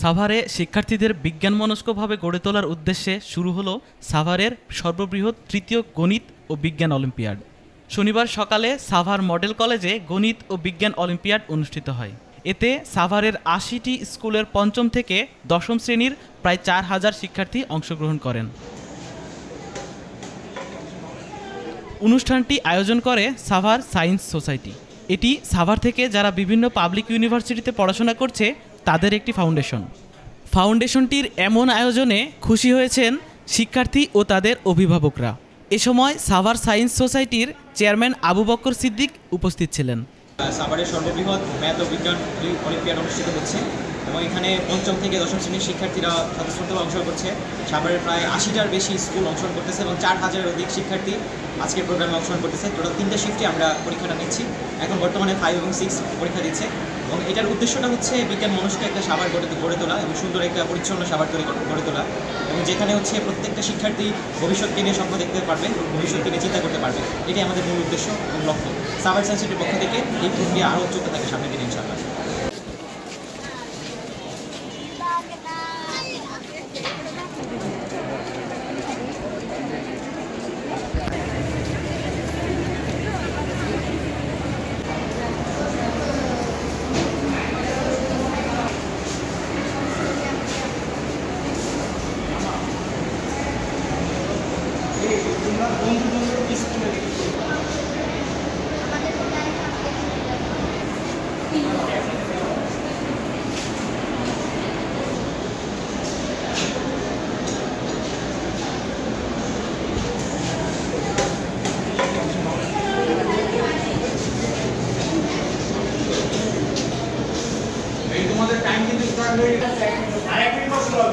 সাভারে শিক্ষার্থীদের বিজ্ঞানমনস্কভাবে গড়ে তোলার উদ্দেশ্যে শুরু হলো সাভারের সর্ববৃহৎ তৃতীয় গণিত ও বিজ্ঞান অলিম্পিয়াড। শনিবার সকালে সাভার মডেল কলেজে গণিত ও বিজ্ঞান অলিম্পিয়াড অনুষ্ঠিত হয়। এতে সাভারের ৮০টি স্কুলের পঞ্চম থেকে দশম শ্রেণীর প্রায় ৪,০০০ শিক্ষার্থী অংশগ্রহণ করেন। অনুষ্ঠানটি আয়োজন করে সাভার সায়েন্স সোসাইটি। এটি সাভার থেকে যারা বিভিন্ন পাবলিক ইউনিভার্সিটিতে পড়াশোনা করছে তাদের একটি ফাউন্ডেশনটির এমন আয়োজনে খুশি হয়েছেন শিক্ষার্থী ও তাদের অভিভাবকরা। এ সময় সাভার সায়েন্স সোসাইটির চেয়ারম্যান আবু বকর সিদ্দিক উপস্থিত ছিলেন। সাভারের সর্ববৃহৎ ম্যাথ ও বিজ্ঞান অলিম্পিয়াড অনুষ্ঠিত হচ্ছে এবং এখানে পঞ্চম থেকে দশম শ্রেণীর শিক্ষার্থীরা স্বতঃস্ফূর্তভাবে অংশগ্রহণ করছে। সাভারের প্রায় ৮০টার বেশি স্কুল অংশগ্রহণ করতেছে এবং ৪,০০০-এর অধিক শিক্ষার্থী আজকের প্রোগ্রামে অংশগ্রহণ করতেছে। টোটাল ৩টে শিফটে আমরা পরীক্ষাটা নিচ্ছি। এখন বর্তমানে 5 এবং 6 পরীক্ষা দিচ্ছে এবং এটার উদ্দেশ্যটা হচ্ছে বিজ্ঞান মনস্ক একটা সাভার গড়ে তোলা এবং সুন্দর একটা পরিচ্ছন্ন সাভার গড়ে তোলা এবং যেখানে হচ্ছে প্রত্যেকটা শিক্ষার্থী ভবিষ্যৎকে নিয়ে স্বপ্ন দেখতে পারবে, ভবিষ্যৎকে নিয়ে চিন্তা করতে পারবে। এটাই আমাদের মূল উদ্দেশ্য এবং লক্ষ্য। সাভার সায়েন্স সিটির পক্ষ থেকে এই প্রক্রিয়া আরও চলতে থাকে সামনের দিনে ইনশাআল্লাহ। তোমাদের টাইম কিন্তু স্টার্ট হয়ে গেছে। আর এক মিনিট বসে দাও,